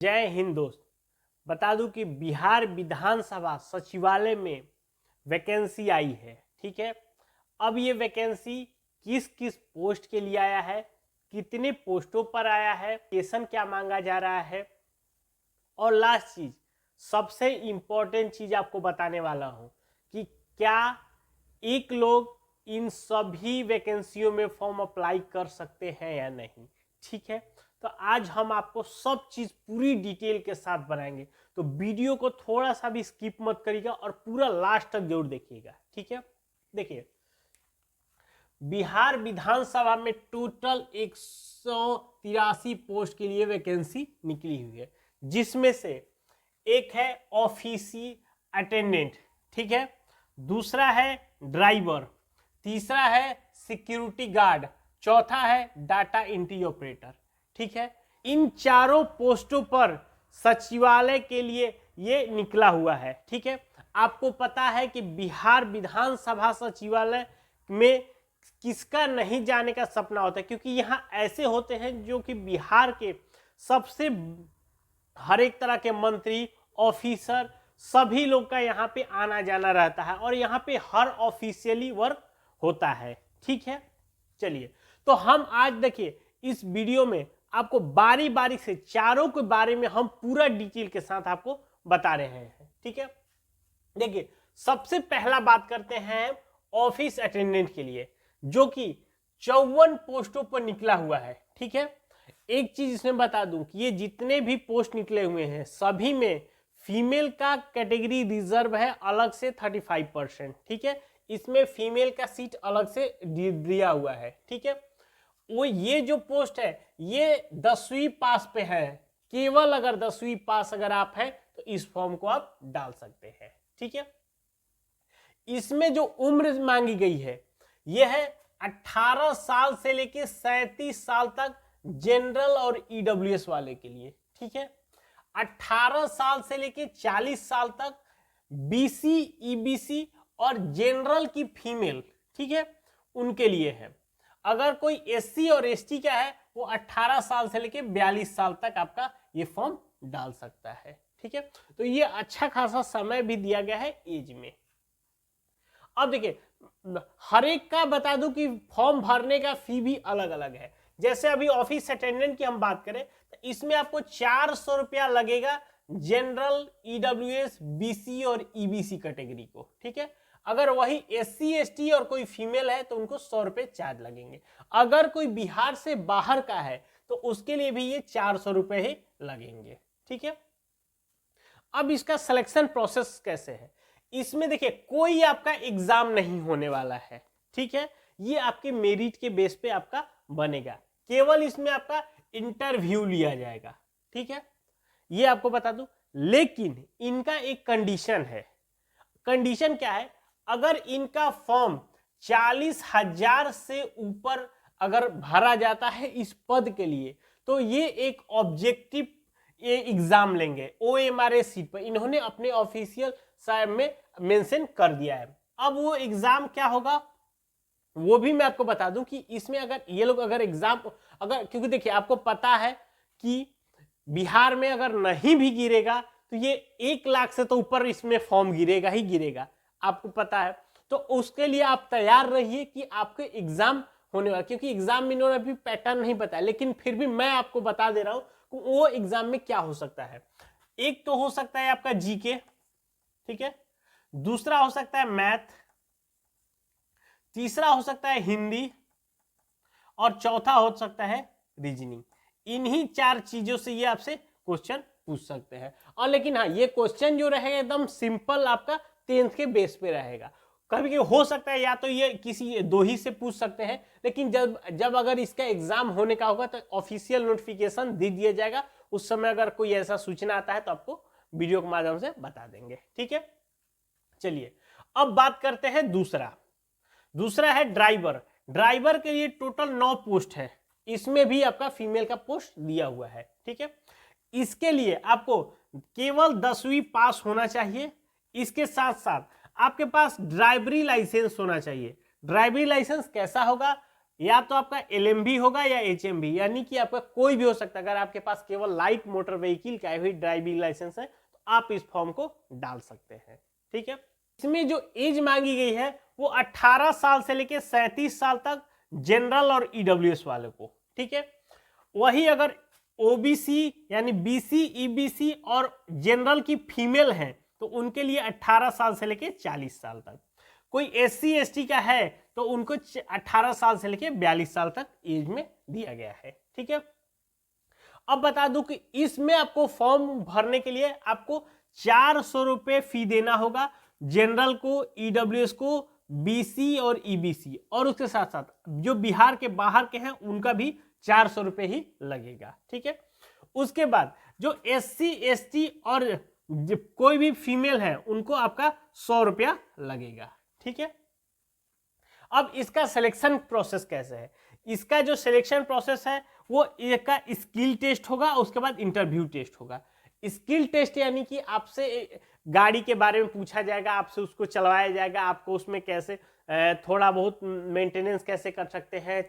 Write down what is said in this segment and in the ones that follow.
जय हिंद दोस्त। बता दूं कि बिहार विधानसभा सचिवालय में वैकेंसी आई है। ठीक है, अब ये वैकेंसी किस किस पोस्ट के लिए आया है, कितने पोस्टों पर आया है, एप्लीकेशन क्या मांगा जा रहा है, और लास्ट चीज, सबसे इंपॉर्टेंट चीज आपको बताने वाला हूं कि क्या एक लोग इन सभी वैकेंसियों में फॉर्म अप्लाई कर सकते हैं या नहीं। ठीक है, तो आज हम आपको सब चीज पूरी डिटेल के साथ बनाएंगे, तो वीडियो को थोड़ा सा भी स्किप मत करिएगा और पूरा लास्ट तक जरूर देखिएगा। ठीक है, देखिए बिहार विधानसभा में टोटल 183 पोस्ट के लिए वैकेंसी निकली हुई है, जिसमें से एक है ऑफिसी अटेंडेंट, ठीक है, दूसरा है ड्राइवर, तीसरा है सिक्योरिटी गार्ड, चौथा है डाटा एंट्री ऑपरेटर। ठीक है, इन चारों पोस्टों पर सचिवालय के लिए ये निकला हुआ है। ठीक है, आपको पता है कि बिहार विधानसभा सचिवालय में किसका नहीं जाने का सपना होता है, क्योंकि यहाँ ऐसे होते हैं जो कि बिहार के सबसे हर एक तरह के मंत्री ऑफिसर सभी लोग का यहाँ पे आना जाना रहता है और यहाँ पे हर ऑफिशियली वर्क होता है। ठीक है, चलिए तो हम आज देखिए इस वीडियो में आपको बारी बारी से चारों के बारे में हम पूरा डिटेल के साथ आपको बता रहे हैं। ठीक है, देखिए सबसे पहला बात करते हैं ऑफिस अटेंडेंट के लिए, जो कि 54 पोस्टों पर निकला हुआ है। ठीक है, एक चीज इसमें बता दूं कि ये जितने भी पोस्ट निकले हुए हैं सभी में फीमेल का कैटेगरी रिजर्व है अलग से 35%। ठीक है, इसमें फीमेल का सीट अलग से दिया हुआ है। ठीक है, वो ये जो पोस्ट है ये 10वीं पास पे है, केवल अगर 10वीं पास अगर आप हैं तो इस फॉर्म को आप डाल सकते हैं। ठीक है, इसमें जो उम्र मांगी गई है यह है 18 साल से लेके 37 साल तक जनरल और ईडब्ल्यूएस वाले के लिए। ठीक है, 18 साल से लेके 40 साल तक बीसी, ईबीसी और जनरल की फीमेल, ठीक है, उनके लिए है। अगर कोई एससी और एसटी का है वो 18 साल से लेके 42 साल तक आपका ये फॉर्म डाल सकता है। ठीक है, तो ये अच्छा खासा समय भी दिया गया है एज में। अब देखिए हर एक का बता दूं कि फॉर्म भरने का फी भी अलग अलग है। जैसे अभी ऑफिस अटेंडेंट की हम बात करें तो इसमें आपको 400 रुपया लगेगा जनरल, ईडब्ल्यूएस, बीसी और ईबीसी कैटेगरी को। ठीक है, अगर वही एससी एसटी और कोई फीमेल है तो उनको 100 रुपये चार्ज लगेंगे। अगर कोई बिहार से बाहर का है तो उसके लिए भी ये 400 रुपये ही लगेंगे। ठीक है, अब इसका सिलेक्शन प्रोसेस कैसे है, इसमें देखिए कोई आपका एग्जाम नहीं होने वाला है। ठीक है, ये आपके मेरिट के बेस पे आपका बनेगा, केवल इसमें आपका इंटरव्यू लिया जाएगा। ठीक है, ये आपको बता दूं, लेकिन इनका एक कंडीशन है। कंडीशन क्या है, अगर इनका फॉर्म 40,000 से ऊपर अगर भरा जाता है इस पद के लिए तो ये एक ऑब्जेक्टिव ये एग्जाम लेंगे OMRS सीट पर, इन्होंने अपने ऑफिशियल साइट में मेंशन कर दिया है। अब वो एग्जाम क्या होगा वो भी मैं आपको बता दूं कि इसमें अगर ये लोग अगर एग्जाम अगर, क्योंकि देखिए आपको पता है कि बिहार में अगर नहीं भी गिरेगा तो ये 1 लाख से तो ऊपर इसमें फॉर्म गिरेगा ही गिरेगा, आपको पता है। तो उसके लिए आप तैयार रहिए कि आपके एग्जाम होने वाला, क्योंकि एग्जाम में इन्होंने अभी पैटर्न नहीं बताया, लेकिन फिर भी मैं आपको बता दे रहा हूं कि वो एग्जाम में क्या हो सकता है। एक तो हो सकता है आपका जीके, ठीक है, दूसरा हो सकता है मैथ, तीसरा हो सकता है हिंदी और चौथा हो सकता है रीजनिंग। इन्हीं 4 चीजों से ये आपसे क्वेश्चन पूछ सकते हैं। और लेकिन हाँ, ये क्वेश्चन जो रहेगा एकदम सिंपल आपका 10th के बेस पे रहेगा। कभी हो सकता है या तो ये किसी 2 ही से पूछ सकते हैं, लेकिन जब अगर इसका एग्जाम होने का होगा तो ऑफिशियल नोटिफिकेशन दे दिया जाएगा, उस समय अगर कोई ऐसा सूचना आता है तो आपको वीडियो के माध्यम से बता देंगे। ठीक है, चलिए अब बात करते हैं दूसरा है ड्राइवर। ड्राइवर के लिए टोटल 9 पोस्ट है, इसमें भी आपका फीमेल का पोस्ट दिया हुआ है। ठीक है, इसके लिए आपको केवल 10वीं पास होना चाहिए, इसके साथ साथ आपके पास ड्राइवरी लाइसेंस होना चाहिए। ड्राइवरी लाइसेंस कैसा होगा, या तो आपका LMB होगा या HMB, यानी कि आपका कोई भी हो सकता है। अगर आपके पास केवल लाइट मोटर व्हीकल का भी ड्राइविंग लाइसेंस है तो आप इस फॉर्म को डाल सकते हैं। ठीक है, इसमें जो एज मांगी गई है वो 18 साल से लेकर 37 साल तक जनरल और EWS वाले को। ठीक है, वही अगर OBC यानी BC, EBC और जनरल की फीमेल है तो उनके लिए 18 साल से लेकर 40 साल तक। कोई SC ST का है तो उनको 18 साल से लेकर 42 साल तक एज में दिया गया है। ठीक है, अब बता दूं कि इसमें आपको फॉर्म भरने के लिए आपको 400 रुपये फी देना होगा, जनरल को, EWS को, BC और EBC, और उसके साथ साथ जो बिहार के बाहर के हैं उनका भी 400 रुपये ही लगेगा। ठीक है, उसके बाद जो SC ST और कोई भी फीमेल है उनको आपका 100 रुपया लगेगा। ठीक है, अब इसका सिलेक्शन प्रोसेस कैसे है? इसका जो सिलेक्शन प्रोसेस है वो एक का स्किल टेस्ट होगा, उसके बाद इंटरव्यू टेस्ट होगा। स्किल टेस्ट यानी कि आपसे गाड़ी के बारे में पूछा जाएगा, आपसे उसको चलवाया जाएगा, आपको उसमें कैसे थोड़ा बहुत मेंटेनेंस कैसे कर सकते हैं,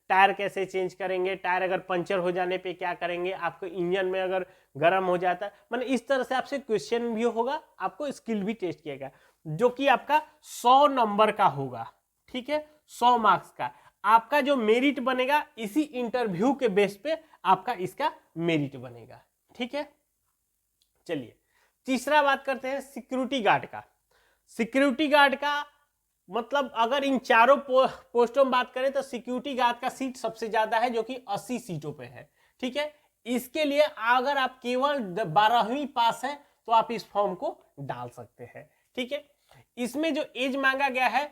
टायर कैसे चेंज करेंगे, टायर अगर पंचर हो जाने पे क्या करेंगे, आपको इंजन में अगर गर्म हो जाता है, मतलब इस तरह से आपसे क्वेश्चन भी होगा, आपको स्किल भी टेस्ट किएगा जो कि आपका 100 नंबर का होगा। ठीक है, 100 मार्क्स का आपका जो मेरिट बनेगा इसी इंटरव्यू के बेस पे आपका इसका मेरिट बनेगा। ठीक है, चलिए तीसरा बात करते हैं सिक्योरिटी गार्ड का। सिक्योरिटी गार्ड का मतलब अगर इन चारों पोस्टों में बात करें तो सिक्योरिटी गार्ड का सीट सबसे ज्यादा है जो कि 80 सीटों पे है। ठीक है, इसके लिए अगर आप केवल 12वीं पास है तो आप इस फॉर्म को डाल सकते हैं। ठीक है, इसमें जो एज मांगा गया है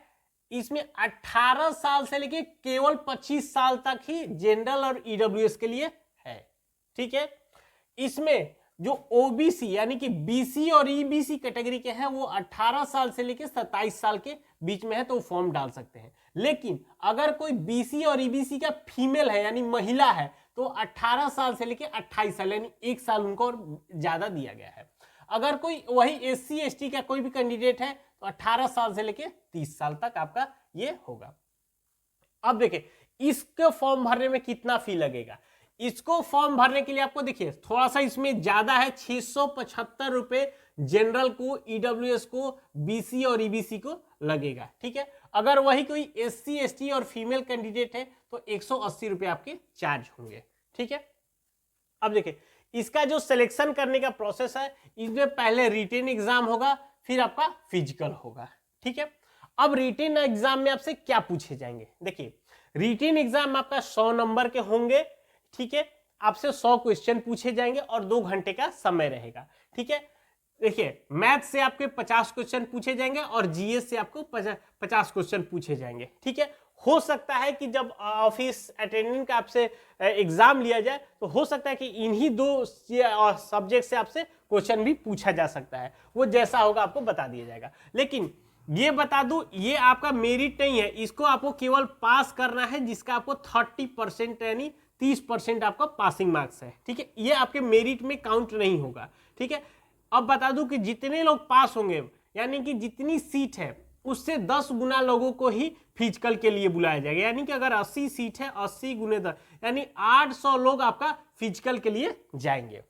इसमें 18 साल से लेके केवल 25 साल तक ही जनरल और EWS के लिए है। ठीक है, इसमें जो OBC यानी कि BC और EBC कैटेगरी के हैं वो 18 साल से लेके 27 साल के बीच में है तो फॉर्म डाल सकते हैं। लेकिन अगर कोई BC और EBC का फीमेल है यानी महिला है तो 18 साल से लेके 28 साल यानी 1 साल उनको और ज्यादा दिया गया है। अगर कोई वही SC ST का कोई भी कैंडिडेट है तो 18 साल से लेके 30 साल तक आपका ये होगा। अब देखिए इसके फॉर्म भरने में कितना फी लगेगा। इसको फॉर्म भरने के लिए आपको देखिए थोड़ा सा इसमें ज्यादा है, 675 रुपए जनरल को, EWS को, BC और EBC को लगेगा। ठीक है, अगर वही कोई SC ST और फीमेल कैंडिडेट है तो 180 रुपए आपके चार्ज होंगे। ठीक है, अब देखिए इसका जो सिलेक्शन करने का प्रोसेस है इसमें पहले रिटन एग्जाम होगा फिर आपका फिजिकल होगा। ठीक है, अब रिटन एग्जाम में आपसे क्या पूछे जाएंगे? देखिए रिटन एग्जाम आपका 100 नंबर के होंगे। ठीक है, आपसे 100 क्वेश्चन पूछे जाएंगे और 2 घंटे का समय रहेगा। ठीक है, देखिए मैथ से आपके 50 क्वेश्चन पूछे जाएंगे और GS से आपको 50 क्वेश्चन पूछे जाएंगे। ठीक है, हो सकता है कि जब ऑफिस अटेंडेंट का आपसे एग्जाम लिया जाए तो हो सकता है कि इन्हीं 2 सब्जेक्ट से आपसे क्वेश्चन भी पूछा जा सकता है, वो जैसा होगा आपको बता दिया जाएगा। लेकिन ये बता दूं ये आपका मेरिट नहीं है, इसको आपको केवल पास करना है जिसका आपको 30% यानी 30% आपका पासिंग मार्क्स है। ठीक है, ये आपके मेरिट में काउंट नहीं होगा। ठीक है, अब बता दूं कि जितने लोग पास होंगे यानी कि जितनी सीट है उससे 10 गुना लोगों को ही फिजिकल के लिए बुलाया जाएगा। यानी कि अगर 80 सीट है 80 गुने 10 यानी 800 लोग आपका फिजिकल के लिए जाएंगे।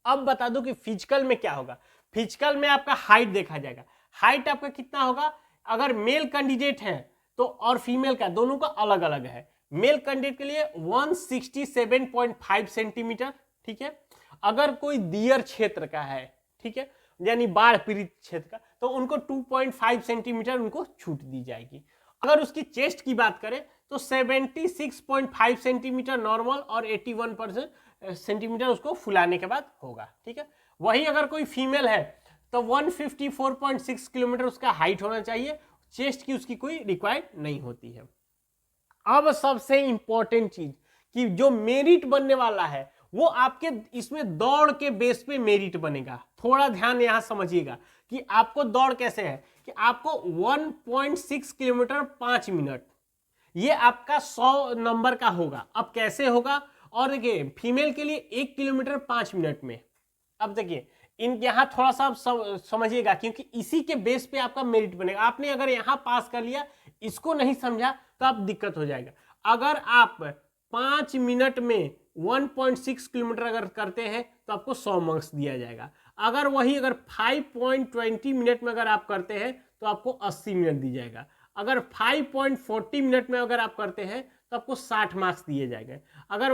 अब बता दूं कि फिजिकल में क्या होगा। फिजिकल में आपका हाइट देखा जाएगा। हाइट आपका कितना होगा, अगर मेल कैंडिडेट है तो और फीमेल का दोनों का अलग अलग है। मेल कैंडिडेट के लिए 167.5 सेंटीमीटर। ठीक है, अगर कोई दियर क्षेत्र का है, ठीक है, यानी बाढ़ पीड़ित क्षेत्र का, तो उनको 2.5 सेंटीमीटर उनको छूट दी जाएगी। अगर उसकी चेस्ट की बात करें तो 76.5 सेंटीमीटर नॉर्मल और 81% सेंटीमीटर उसको फुलाने के बाद होगा। ठीक है, वही अगर कोई फीमेल है तो 154.6 किलोमीटर उसका हाइट होना चाहिए, चेस्ट की उसकी कोई रिक्वायर्ड नहीं होती है। अब सबसे इंपॉर्टेंट चीज कि जो मेरिट बनने वाला है वो आपके इसमें दौड़ के बेस पे मेरिट बनेगा। थोड़ा ध्यान यहां समझिएगा कि आपको दौड़ कैसे है कि आपको 1.6 किलोमीटर 5 मिनट ये आपका 100 नंबर का होगा। अब कैसे होगा, और देखिए फीमेल के लिए 1 किलोमीटर 5 मिनट में। अब देखिए इन यहां थोड़ा सा समझिएगा क्योंकि इसी के बेस पे आपका मेरिट बनेगा। आपने अगर यहां पास कर लिया, इसको नहीं समझा तो आप दिक्कत हो जाएगा। अगर आप 5 मिनट में 1.6 किलोमीटर अगर करते हैं तो आपको 100 मार्क्स दिया जाएगा। अगर 5.20 मिनट में अगर आप करते हैं तो आपको 80 मिनट दी जाएगा। अगर 5.40 मिनट में अगर आप करते हैं तो आपको 60 मार्क्स दिए जाएंगे। अगर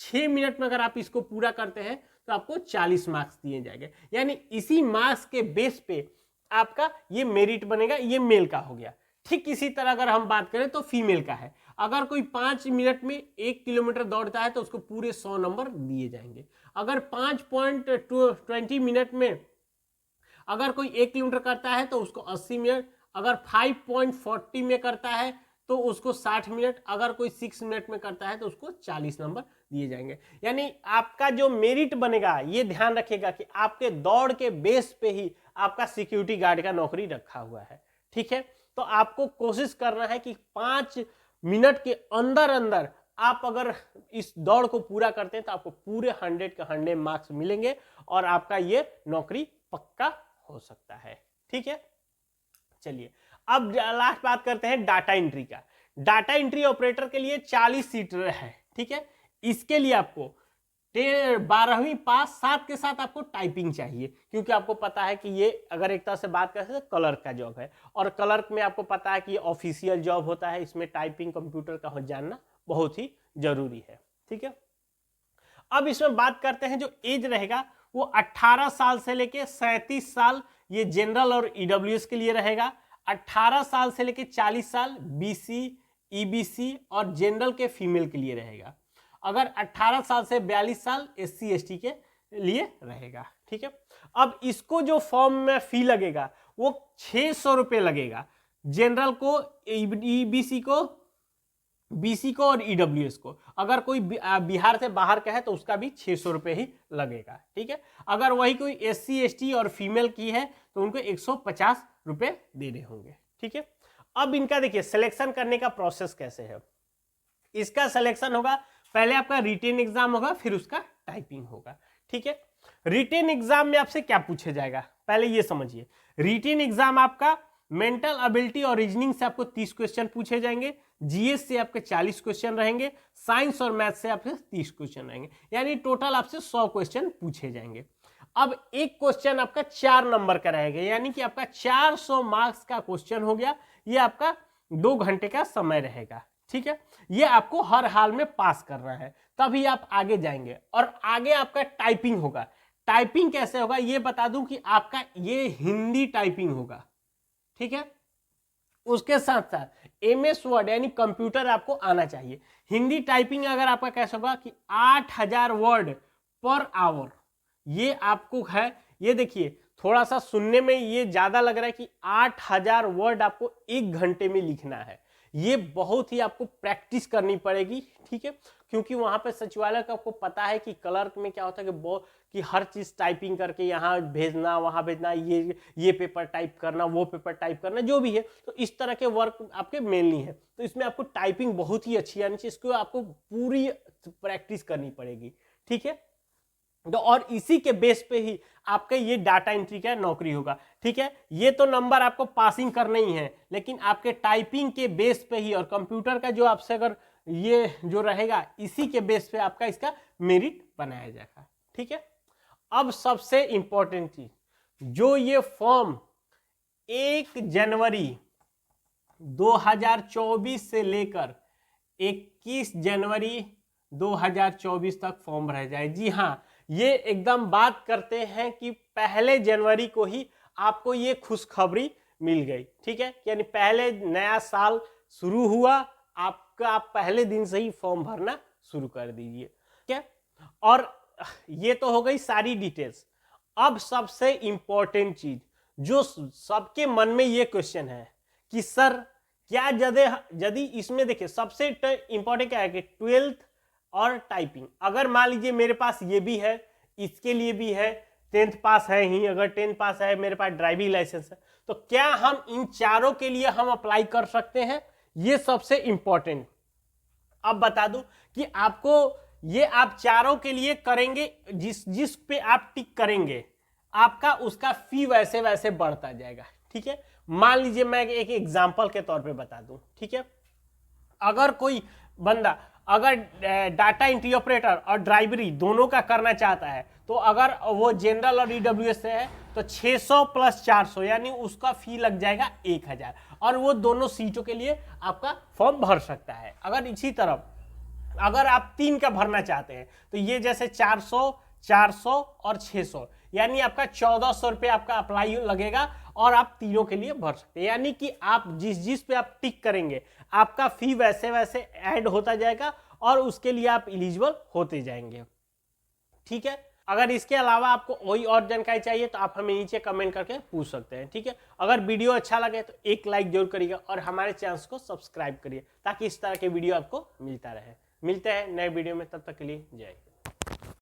6 मिनट में अगर आप इसको पूरा करते हैं तो आपको 40 मार्क्स दिए जाएंगे। यानी इसी मार्क्स के बेस पे आपका ये मेरिट बनेगा। ये मेल का हो गया। ठीक इसी तरह अगर हम बात करें तो फीमेल का है। अगर कोई 5 मिनट में 1 किलोमीटर दौड़ता है तो उसको पूरे 100 नंबर दिए जाएंगे। अगर 5.20 मिनट में अगर कोई 1 किलोमीटर करता है तो उसको 80 मिनट। अगर 5.40 में करता है तो उसको 60 मिनट। अगर कोई 6 मिनट में करता है तो उसको 40 नंबर दिए जाएंगे। यानी आपका जो मेरिट बनेगा, ये ध्यान रखिएगा कि आपके दौड़ के बेस पे ही आपका सिक्योरिटी गार्ड का नौकरी रखा हुआ है। ठीक है, तो आपको कोशिश करना है कि 5 मिनट के अंदर अंदर आप अगर इस दौड़ को पूरा करते हैं तो आपको पूरे 100 के 100 मार्क्स मिलेंगे और आपका ये नौकरी पक्का हो सकता है। ठीक है, चलिए अब लास्ट बात करते हैं डाटा एंट्री का। डाटा एंट्री ऑपरेटर के लिए 40 सीट है। ठीक है, इसके लिए आपको 12वीं पास, साथ के साथ आपको टाइपिंग चाहिए, क्योंकि आपको पता है कि ये अगर एक तरह से बात करें तो क्लर्क का जॉब है और क्लर्क में आपको पता है कि ये ऑफिशियल जॉब होता है। इसमें टाइपिंग कंप्यूटर का जानना बहुत ही जरूरी है। ठीक है, अब इसमें बात करते हैं जो एज रहेगा वो 18 साल से लेके 37 साल ये जनरल और ईडब्ल्यूएस के लिए रहेगा। 18 साल से लेके 40 साल बीसी, ईबीसी और जनरल के फीमेल के लिए रहेगा। अगर 18 साल से 42 साल एससी एसटी के लिए रहेगा। ठीक है, अब इसको जो फॉर्म में फी लगेगा वो 600 रुपये लगेगा। जनरल को, ईबीसी को, बीसी को और ईडब्ल्यूएस को। अगर कोई बिहार से बाहर का है तो उसका भी 600 रुपये ही लगेगा। ठीक है, अगर वही कोई एससी एसटी और फीमेल की है तो उनको 150 रुपये देने होंगे। ठीक है, अब इनका देखिए सिलेक्शन करने का प्रोसेस कैसे है। इसका सिलेक्शन होगा, पहले आपका रिटेन एग्जाम होगा, फिर उसका टाइपिंग होगा। ठीक है, रिटेन एग्जाम में आपसे क्या पूछा जाएगा पहले ये समझिए। रिटेन एग्जाम आपका मेंटल एबिलिटी और रीजनिंग से आपको 30 क्वेश्चन पूछे जाएंगे, जीएस से आपके 40 क्वेश्चन रहेंगे, साइंस और मैथ से आपसे 30 क्वेश्चन रहेंगे, यानी टोटल आपसे 100 क्वेश्चन पूछे जाएंगे। अब एक क्वेश्चन आपका 4 नंबर का रहेगा, यानी कि आपका 400 मार्क्स का क्वेश्चन हो गया। ये आपका 2 घंटे का समय रहेगा। ठीक है, ये आपको हर हाल में पास करना है, तभी आप आगे जाएंगे। और आगे आपका टाइपिंग होगा। टाइपिंग कैसे होगा ये बता दूं कि आपका ये हिंदी टाइपिंग होगा। ठीक है, उसके साथ साथ एमएस वर्ड यानी कंप्यूटर आपको आना चाहिए। हिंदी टाइपिंग अगर आपका कैसे होगा कि 8000 वर्ड पर आवर ये आपको है। ये देखिए थोड़ा सा सुनने में ये ज्यादा लग रहा है कि 8000 वर्ड आपको 1 घंटे में लिखना है। ये बहुत ही आपको प्रैक्टिस करनी पड़ेगी। ठीक है, क्योंकि वहां पे सचिवालय का आपको पता है कि क्लर्क में क्या होता है कि हर चीज टाइपिंग करके यहाँ भेजना, वहां भेजना, ये पेपर टाइप करना, वो पेपर टाइप करना, जो भी है, तो इस तरह के वर्क आपके मेनली है। तो इसमें आपको टाइपिंग बहुत ही अच्छी आनी चाहिए, इसको आपको पूरी प्रैक्टिस करनी पड़ेगी। ठीक है, तो और इसी के बेस पे ही आपका ये डाटा एंट्री का नौकरी होगा। ठीक है, ये तो नंबर आपको पासिंग करना ही है, लेकिन आपके टाइपिंग के बेस पे ही और कंप्यूटर का जो आपसे अगर ये जो रहेगा इसी के बेस पे आपका इसका मेरिट बनाया जाएगा। ठीक है, अब सबसे इंपॉर्टेंट चीज, जो ये फॉर्म 1 जनवरी 2024 से लेकर 21 जनवरी 2024 तक फॉर्म भरा जाए। जी हाँ, ये एकदम बात करते हैं कि 1 जनवरी को ही आपको ये खुशखबरी मिल गई। ठीक है, यानी पहले नया साल शुरू हुआ, आपका आप पहले दिन से ही फॉर्म भरना शुरू कर दीजिए। ठीक है, और ये तो हो गई सारी डिटेल्स। अब सबसे इंपॉर्टेंट चीज जो सबके मन में ये क्वेश्चन है कि सर क्या यदि इसमें देखिए सबसे इंपॉर्टेंट क्या है कि 12th और टाइपिंग, अगर मान लीजिए मेरे पास ये भी है, इसके लिए भी है, 10th पास है ही, अगर 10th पास है, मेरे पास ड्राइविंग लाइसेंस है, तो क्या हम इन चारों के लिए हम अप्लाई कर सकते हैं? ये सबसे इंपॉर्टेंट। अब बता दूं कि आपको ये आप चारों के लिए करेंगे, जिस पे आप टिक करेंगे आपका उसका फी वैसे वैसे बढ़ता जाएगा। ठीक है, मान लीजिए मैं एक एग्जांपल के तौर पे बता दूं। ठीक है, अगर कोई बंदा अगर डाटा एंट्री ऑपरेटर और ड्राइवरी दोनों का करना चाहता है, तो अगर वो जनरल और ईडब्ल्यूएस से है तो 600 प्लस 400 यानी उसका फी लग जाएगा 1000, और वो दोनों सीटों के लिए आपका फॉर्म भर सकता है। अगर इसी तरह अगर आप 3 का भरना चाहते हैं तो ये जैसे 400, 400 और 600 यानी आपका 1400 रुपये आपका अप्लाई लगेगा, और आप तीनों के लिए भर सकते हैं। यानी कि आप जिस पे आप टिक करेंगे आपका फी वैसे वैसे ऐड होता जाएगा और उसके लिए आप एलिजिबल होते जाएंगे। ठीक है, अगर इसके अलावा आपको कोई और जानकारी चाहिए तो आप हमें नीचे कमेंट करके पूछ सकते हैं। ठीक है, अगर वीडियो अच्छा लगे तो एक लाइक जरूर करिएगा और हमारे चैनल को सब्सक्राइब करिए ताकि इस तरह के वीडियो आपको मिलता रहे। मिलते हैं नए वीडियो में, तब तक के लिए जय।